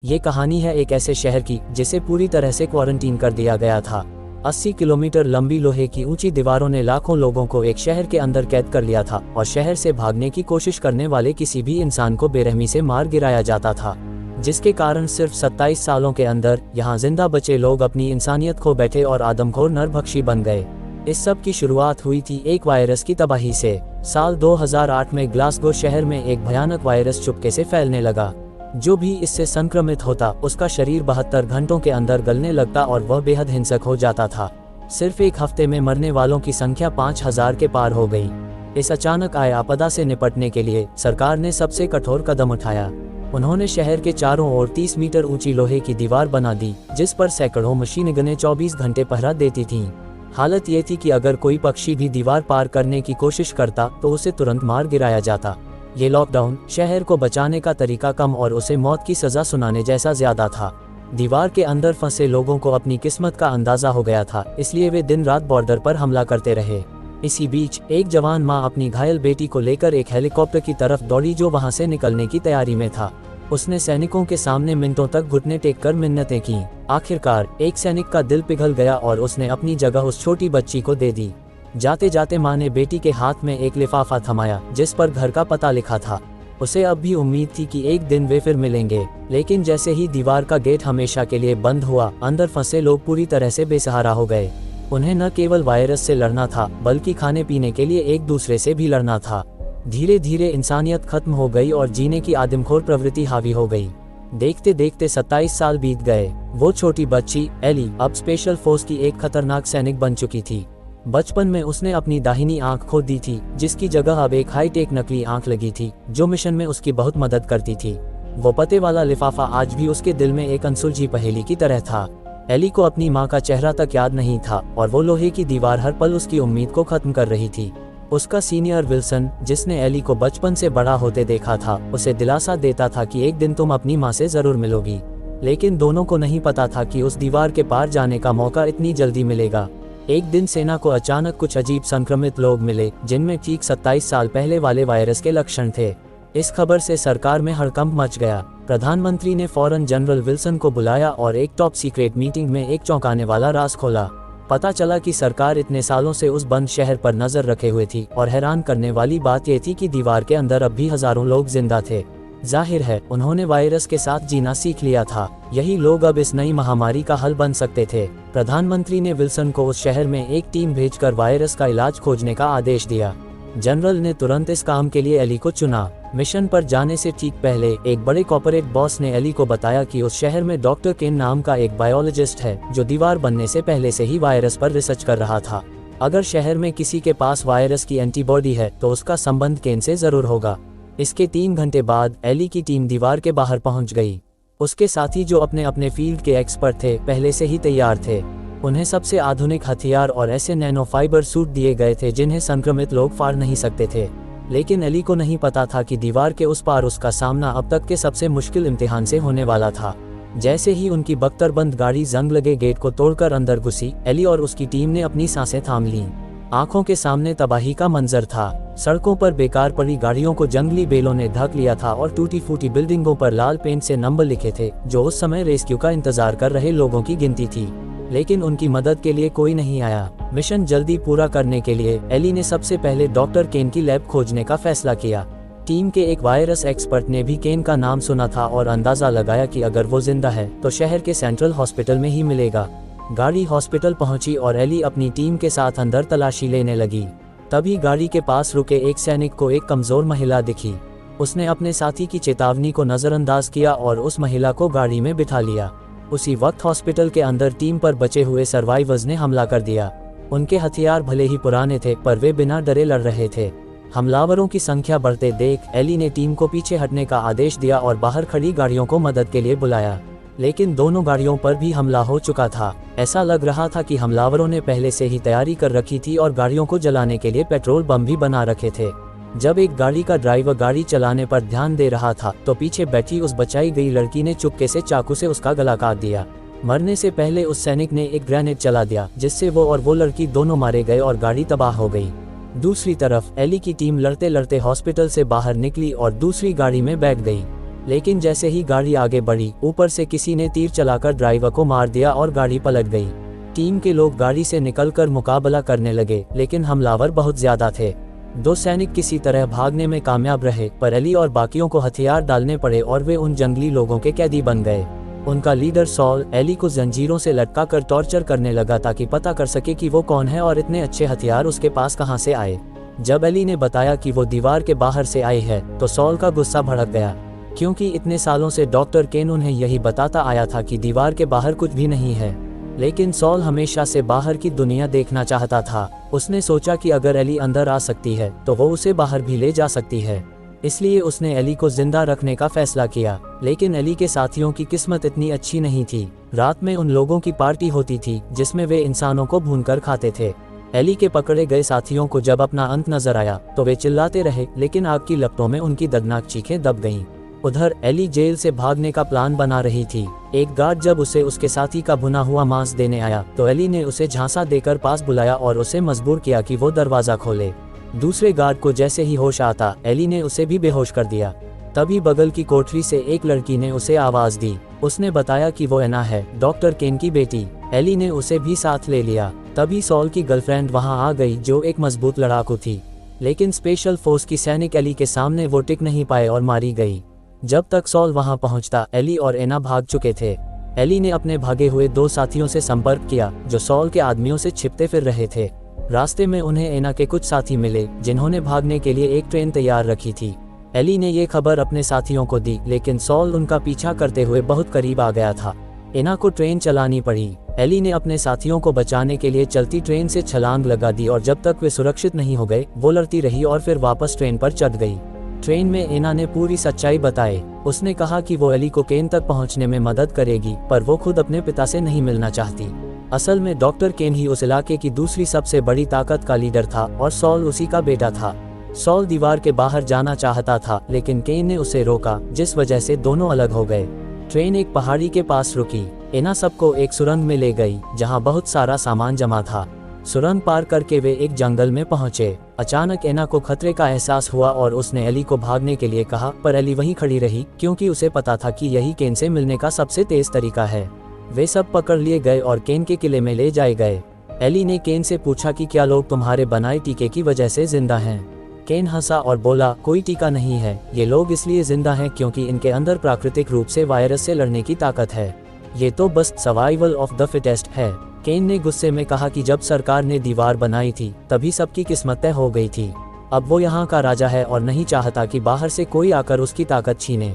ये कहानी है एक ऐसे शहर की जिसे पूरी तरह से क्वारंटीन कर दिया गया था। 80 किलोमीटर लंबी लोहे की ऊंची दीवारों ने लाखों लोगों को एक शहर के अंदर कैद कर लिया था और शहर से भागने की कोशिश करने वाले किसी भी इंसान को बेरहमी से मार गिराया जाता था, जिसके कारण सिर्फ 27 सालों के अंदर यहाँ जिंदा बचे लोग अपनी इंसानियत खो बैठे और आदमखोर नरभक्षी बन गए। इस सब की शुरुआत हुई थी एक वायरस की तबाही से। साल 2008 में ग्लासगो शहर में एक भयानक वायरस चुपके से फैलने लगा। जो भी इससे संक्रमित होता उसका शरीर 72 घंटों के अंदर गलने लगता और वह बेहद हिंसक हो जाता था। सिर्फ एक हफ्ते में मरने वालों की संख्या 5000 के पार हो गई। इस अचानक आए आपदा से निपटने के लिए सरकार ने सबसे कठोर कदम उठाया। उन्होंने शहर के चारों ओर 30 मीटर ऊंची लोहे की दीवार बना दी, जिस पर सैकड़ों मशीनगनें 24 घंटे पहरा देती थीं। हालत ये थी कि अगर कोई पक्षी भी दीवार पार करने की कोशिश करता तो उसे तुरंत मार गिराया जाता। ये लॉकडाउन शहर को बचाने का तरीका कम और उसे मौत की सजा सुनाने जैसा ज्यादा था। दीवार के अंदर फंसे लोगों को अपनी किस्मत का अंदाजा हो गया था, इसलिए वे दिन रात बॉर्डर पर हमला करते रहे। इसी बीच एक जवान माँ अपनी घायल बेटी को लेकर एक हेलीकॉप्टर की तरफ दौड़ी जो वहां से निकलने की तैयारी में था। उसने सैनिकों के सामने मिनटों तक घुटने टेक कर मिन्नतें की। आखिरकार एक सैनिक का दिल पिघल गया और उसने अपनी जगह उस छोटी बच्ची को दे दी। जाते जाते माँ ने बेटी के हाथ में एक लिफाफा थमाया जिस पर घर का पता लिखा था। उसे अब भी उम्मीद थी कि एक दिन वे फिर मिलेंगे, लेकिन जैसे ही दीवार का गेट हमेशा के लिए बंद हुआ, अंदर फंसे लोग पूरी तरह से बेसहारा हो गए। उन्हें न केवल वायरस से लड़ना था बल्कि खाने पीने के लिए एक दूसरे से भी लड़ना था। धीरे धीरे इंसानियत खत्म हो गई और जीने की आदमखोर प्रवृत्ति हावी हो गई। देखते देखते 27 साल बीत गए। वो छोटी बच्ची एली अब स्पेशल फोर्स की एक खतरनाक सैनिक बन चुकी थी। बचपन में उसने अपनी दाहिनी आंख खो दी थी, जिसकी जगह अब एक हाईटेक नकली आंख लगी थी जो मिशन में उसकी बहुत मदद करती थी। वो पते वाला लिफाफा आज भी उसके दिल में एक अनसुलझी पहेली की तरह था। एली को अपनी माँ का चेहरा तक याद नहीं था और वो लोहे की दीवार हर पल उसकी उम्मीद को खत्म कर रही थी। उसका सीनियर विल्सन, जिसने एली को बचपन से बड़ा होते देखा था, उसे दिलासा देता था कि एक दिन तुम अपनी माँ से जरूर मिलोगी। लेकिन दोनों को नहीं पता था कि उस दीवार के पार जाने का मौका इतनी जल्दी मिलेगा। एक दिन सेना को अचानक कुछ अजीब संक्रमित लोग मिले जिनमें ठीक 27 साल पहले वाले वायरस के लक्षण थे। इस खबर से सरकार में हड़कंप मच गया। प्रधानमंत्री ने फौरन जनरल विल्सन को बुलाया और एक टॉप सीक्रेट मीटिंग में एक चौंकाने वाला राज खोला। पता चला कि सरकार इतने सालों से उस बंद शहर पर नजर रखे हुए थी और हैरान करने वाली बात यह थी कि दीवार के अंदर अब भी हजारों लोग जिंदा थे। जाहिर है उन्होंने वायरस के साथ जीना सीख लिया था। यही लोग अब इस नई महामारी का हल बन सकते थे। प्रधानमंत्री ने विल्सन को उस शहर में एक टीम भेजकर वायरस का इलाज खोजने का आदेश दिया। जनरल ने तुरंत इस काम के लिए एली को चुना। मिशन पर जाने से ठीक पहले एक बड़े कॉर्पोरेट बॉस ने एली को बताया कि उस शहर में डॉक्टर केन नाम का एक बायोलॉजिस्ट है जो दीवार बनने से पहले से ही वायरस पर रिसर्च कर रहा था। अगर शहर में किसी के पास वायरस की एंटीबॉडी है तो उसका संबंध केन से जरूर होगा। इसके 3 घंटे बाद एली की टीम दीवार के बाहर पहुंच गई। उसके साथी जो अपने अपने फील्ड के एक्सपर्ट थे पहले से ही तैयार थे। उन्हें सबसे आधुनिक हथियार और ऐसे नैनो फाइबर सूट दिए गए थे जिन्हें संक्रमित लोग फाड़ नहीं सकते थे। लेकिन एली को नहीं पता था कि दीवार के उस पार उसका सामना अब तक के सबसे मुश्किल इम्तिहान से होने वाला था। जैसे ही उनकी बख्तरबंद गाड़ी जंग लगे गेट को तोड़कर अंदर घुसी, एली और उसकी टीम ने अपनी सांसें थाम लीं। आंखों के सामने तबाही का मंजर था। सड़कों पर बेकार पड़ी गाड़ियों को जंगली बेलों ने ढक लिया था और टूटी फूटी बिल्डिंगों पर लाल पेंट से नंबर लिखे थे जो उस समय रेस्क्यू का इंतजार कर रहे लोगों की गिनती थी। लेकिन उनकी मदद के लिए कोई नहीं आया। मिशन जल्दी पूरा करने के लिए एली ने सबसे पहले डॉक्टर केन की लैब खोजने का फैसला किया। टीम के एक वायरस एक्सपर्ट ने भी केन का नाम सुना था और अंदाजा लगाया कि अगर वो जिंदा है तो शहर के सेंट्रल हॉस्पिटल में ही मिलेगा। गाड़ी हॉस्पिटल पहुंची और एली अपनी टीम के साथ अंदर तलाशी लेने लगी। तभी गाड़ी के पास रुके एक सैनिक को एक कमजोर महिला दिखी। उसने अपने साथी की चेतावनी को नजरअंदाज किया और उस महिला को गाड़ी में बिठा लिया। उसी वक्त हॉस्पिटल के अंदर टीम पर बचे हुए सर्वाइवर्स ने हमला कर दिया। उनके हथियार भले ही पुराने थे पर वे बिना डरे लड़ रहे थे। हमलावरों की संख्या बढ़ते देख एली ने टीम को पीछे हटने का आदेश दिया और बाहर खड़ी गाड़ियों को मदद के लिए बुलाया। लेकिन दोनों गाड़ियों पर भी हमला हो चुका था। ऐसा लग रहा था कि हमलावरों ने पहले से ही तैयारी कर रखी थी और गाड़ियों को जलाने के लिए पेट्रोल बम भी बना रखे थे। जब एक गाड़ी का ड्राइवर गाड़ी चलाने पर ध्यान दे रहा था तो पीछे बैठी उस बचाई गई लड़की ने चुपके से चाकू से उसका गला काट दिया। मरने से पहले उस सैनिक ने एक ग्रेनेड चला दिया जिससे वो और वो लड़की दोनों मारे गए और गाड़ी तबाह हो गई। दूसरी तरफ एली की टीम लड़ते लड़ते हॉस्पिटल से बाहर निकली और दूसरी गाड़ी में बैठ गई। लेकिन जैसे ही गाड़ी आगे बढ़ी, ऊपर से किसी ने तीर चलाकर ड्राइवर को मार दिया और गाड़ी पलट गई। टीम के लोग गाड़ी से निकलकर मुकाबला करने लगे, लेकिन हमलावर बहुत ज्यादा थे। 2 सैनिक किसी तरह भागने में कामयाब रहे, पर एली और बाकियों को हथियार डालने पड़े और वे उन जंगली लोगों के कैदी बन गए। उनका लीडर सॉल एली को जंजीरों से लटकाकर टॉर्चर करने लगा ताकि पता कर सके कि वो कौन है और इतने अच्छे हथियार उसके पास कहां से आए। जब एली ने बताया कि वो दीवार के बाहर से आई है, तो सॉल का गुस्सा भड़क गया, क्योंकि इतने सालों से डॉक्टर केन उन्हें यही बताता आया था कि दीवार के बाहर कुछ भी नहीं है। लेकिन सॉल हमेशा से बाहर की दुनिया देखना चाहता था। उसने सोचा कि अगर एली अंदर आ सकती है तो वो उसे बाहर भी ले जा सकती है, इसलिए उसने एली को जिंदा रखने का फैसला किया। लेकिन एली के साथियों की किस्मत इतनी अच्छी नहीं थी। रात में उन लोगों की पार्टी होती थी जिसमें वे इंसानों को भूनकर खाते थे। एली के पकड़े गए साथियों को जब अपना अंत नजर आया तो वे चिल्लाते रहे, लेकिन आग की लपटों में उनकी दर्दनाक चीखें दब गईं। उधर एली जेल से भागने का प्लान बना रही थी। एक गार्ड जब उसे उसके साथी का भुना हुआ मांस देने आया तो एली ने उसे झांसा देकर पास बुलाया और उसे मजबूर किया कि वो दरवाजा खोले। दूसरे गार्ड को जैसे ही होश आता, एली ने उसे भी बेहोश कर दिया। तभी बगल की कोठरी से एक लड़की ने उसे आवाज दी। उसने बताया कि वो एना है, डॉक्टर केन की बेटी। एली ने उसे भी साथ ले लिया। तभी सॉल की गर्लफ्रेंड वहां आ गई, जो एक मजबूत लड़ाकू थी। लेकिन स्पेशल फोर्स की सैनिक एली के सामने वो टिक नहीं पाए और मारी गई। जब तक सॉल वहां पहुंचता, एली और एना भाग चुके थे। एली ने अपने भागे हुए 2 साथियों से संपर्क किया जो सॉल के आदमियों से छिपते फिर रहे थे। रास्ते में उन्हें एना के कुछ साथी मिले जिन्होंने भागने के लिए एक ट्रेन तैयार रखी थी। एली ने ये खबर अपने साथियों को दी, लेकिन सॉल उनका पीछा करते हुए बहुत करीब आ गया था। एना को ट्रेन चलानी पड़ी। एली ने अपने साथियों को बचाने के लिए चलती ट्रेन से छलांग लगा दी और जब तक वे सुरक्षित नहीं हो गए, वो लड़ती रही और फिर वापस ट्रेन पर चढ़ गई। ट्रेन में एना ने पूरी सच्चाई बताई। उसने कहा कि वो एली को केन तक पहुंचने में मदद करेगी, पर वो खुद अपने पिता से नहीं मिलना चाहती। असल में डॉक्टर केन ही उस इलाके की दूसरी सबसे बड़ी ताकत का लीडर था और सॉल उसी का बेटा था। सॉल दीवार के बाहर जाना चाहता था, लेकिन केन ने उसे रोका, जिस वजह से दोनों अलग हो गए। ट्रेन एक पहाड़ी के पास रुकी। एना सबको एक सुरंग में ले गई जहां बहुत सारा सामान जमा था। सुरंग पार करके वे एक जंगल में पहुंचे। अचानक एना को खतरे का एहसास हुआ और उसने एली को भागने के लिए कहा, पर एली वहीं खड़ी रही, क्योंकि उसे पता था कि यही केन से मिलने का सबसे तेज तरीका है। वे सब पकड़ लिए गए और केन के किले में ले जाए गए। एली ने केन से पूछा कि क्या लोग तुम्हारे बनाए टीके की वजह से जिंदा हैं? केन हंसा और बोला, कोई टीका नहीं है, ये लोग इसलिए जिंदा हैं क्योंकि इनके अंदर प्राकृतिक रूप से वायरस से लड़ने की ताकत है। ये तो बस सर्वाइवल ऑफ द फिटेस्ट है। केन ने गुस्से में कहा कि जब सरकार ने दीवार बनाई थी तभी सबकी किस्मत तय हो गई थी। अब वो यहाँ का राजा है और नहीं चाहता कि बाहर से कोई आकर उसकी ताकत छीने।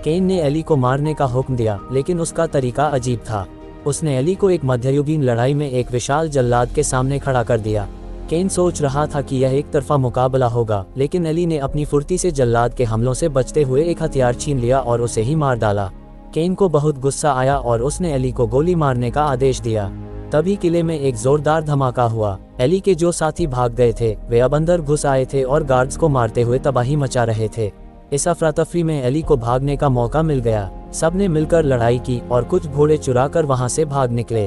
केन ने एली को मारने का हुक्म दिया, लेकिन उसका तरीका अजीब था। उसने एली को एक मध्ययुगीन लड़ाई में एक विशाल जल्लाद के सामने खड़ा कर दिया। केन सोच रहा था कि यह एक तरफा मुकाबला होगा, लेकिन एली ने अपनी फुर्ती से जल्लाद के हमलों से बचते हुए एक हथियार छीन लिया और उसे ही मार डाला। केन को बहुत गुस्सा आया और उसने एली को गोली मारने का आदेश दिया। तभी किले में एक जोरदार धमाका हुआ। एली के जो साथी भाग गए थे वे अब अंदर घुस आए थे और गार्ड्स को मारते हुए तबाही मचा रहे थे। इस अफरा तफरी में एली को भागने का मौका मिल गया। सबने मिलकर लड़ाई की और कुछ घोड़े चुराकर वहां से भाग निकले।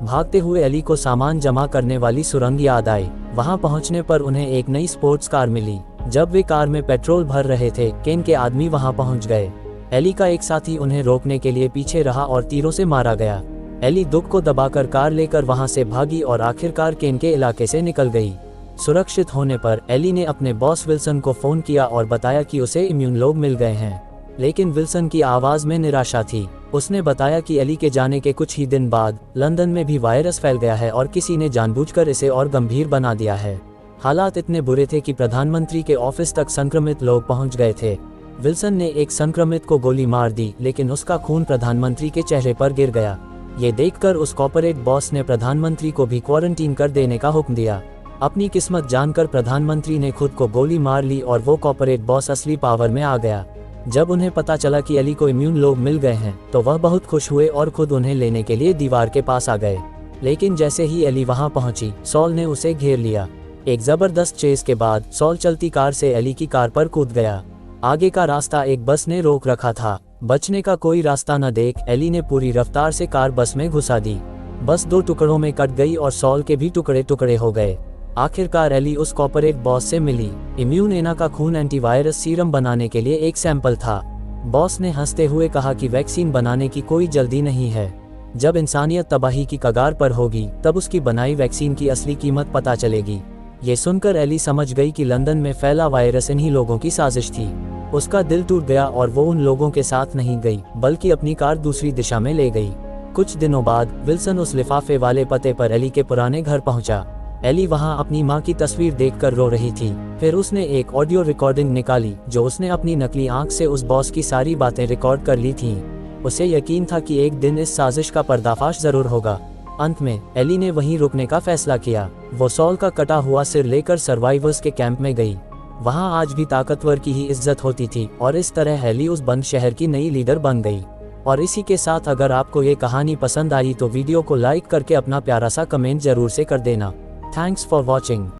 भागते हुए एली को सामान जमा करने वाली सुरंग याद आई। वहां पहुंचने पर उन्हें एक नई स्पोर्ट्स कार मिली। जब वे कार में पेट्रोल भर रहे थे, केन के आदमी वहां पहुंच गए। एली का एक साथी उन्हें रोकने के लिए पीछे रहा और तीरों से मारा गया। एली दुख को दबाकर कार लेकर वहां से भागी और आखिरकार केन के इलाके से निकल गई। सुरक्षित होने पर एली ने अपने बॉस विल्सन को फोन किया और बताया कि उसे इम्यून लोग मिल गए हैं। लेकिन विल्सन की आवाज में निराशा थी। उसने बताया कि एली के जाने के कुछ ही दिन बाद लंदन में भी वायरस फैल गया है और किसी ने जानबूझकर इसे और गंभीर बना दिया है। हालात इतने बुरे थे कि प्रधानमंत्री के ऑफिस तक संक्रमित लोग पहुंच गए थे। विल्सन ने एक संक्रमित को गोली मार दी, लेकिन उसका खून प्रधानमंत्री के चेहरे पर गिर गया। ये देखकर उस कॉर्पोरेट बॉस ने प्रधानमंत्री को भी क्वारंटीन कर देने का हुक्म दिया। अपनी किस्मत जानकर प्रधानमंत्री ने खुद को गोली मार ली और वो कॉर्पोरेट बॉस असली पावर में आ गया। जब उन्हें पता चला कि एली को इम्यून लोग मिल गए हैं तो वह बहुत खुश हुए और खुद उन्हें लेने के लिए दीवार के पास आ गए। लेकिन जैसे ही एली वहां पहुंची, सॉल ने उसे घेर लिया। एक जबरदस्त चेस के बाद सॉल चलती कार से एली की कार पर कूद गया। आगे का रास्ता एक बस ने रोक रखा था। बचने का कोई रास्ता न देख एली ने पूरी रफ्तार से कार बस में घुसा दी। बस 2 टुकड़ों में कट गई और सॉल के भी टुकड़े टुकड़े हो गए। आखिरकार एली उस कॉर्पोरेट बॉस से मिली। इम्यून एना का खून एंटीवायरस सीरम बनाने के लिए एक सैंपल था। बॉस ने हंसते हुए कहा कि वैक्सीन बनाने की कोई जल्दी नहीं है। जब इंसानियत तबाही की कगार पर होगी तब उसकी बनाई वैक्सीन की असली कीमत पता चलेगी। ये सुनकर एली समझ गई कि लंदन में फैला वायरस इन्हीं लोगों की साजिश थी। उसका दिल टूट गया और वो उन लोगों के साथ नहीं गई बल्कि अपनी कार दूसरी दिशा में ले गई। कुछ दिनों बाद विल्सन उस लिफाफे वाले पते पर एली के पुराने घर पहुंचा। एली वहां अपनी मां की तस्वीर देखकर रो रही थी। फिर उसने एक ऑडियो रिकॉर्डिंग निकाली जो उसने अपनी नकली आंख से उस बॉस की सारी बातें रिकॉर्ड कर ली थीं। उसे यकीन था कि एक दिन इस साजिश का पर्दाफाश जरूर होगा। अंत में एली ने वहीं रुकने का फैसला किया। वो सॉल का कटा हुआ सिर लेकर सर्वाइवर्स के कैंप में गई। वहां आज भी ताकतवर की ही इज्जत होती थी और इस तरह एली उस बंद शहर की नई लीडर बन गई। और इसी के साथ अगर आपको ये कहानी पसंद आई तो वीडियो को लाइक करके अपना प्यारा सा कमेंट जरूर से कर देना। Thanks for watching.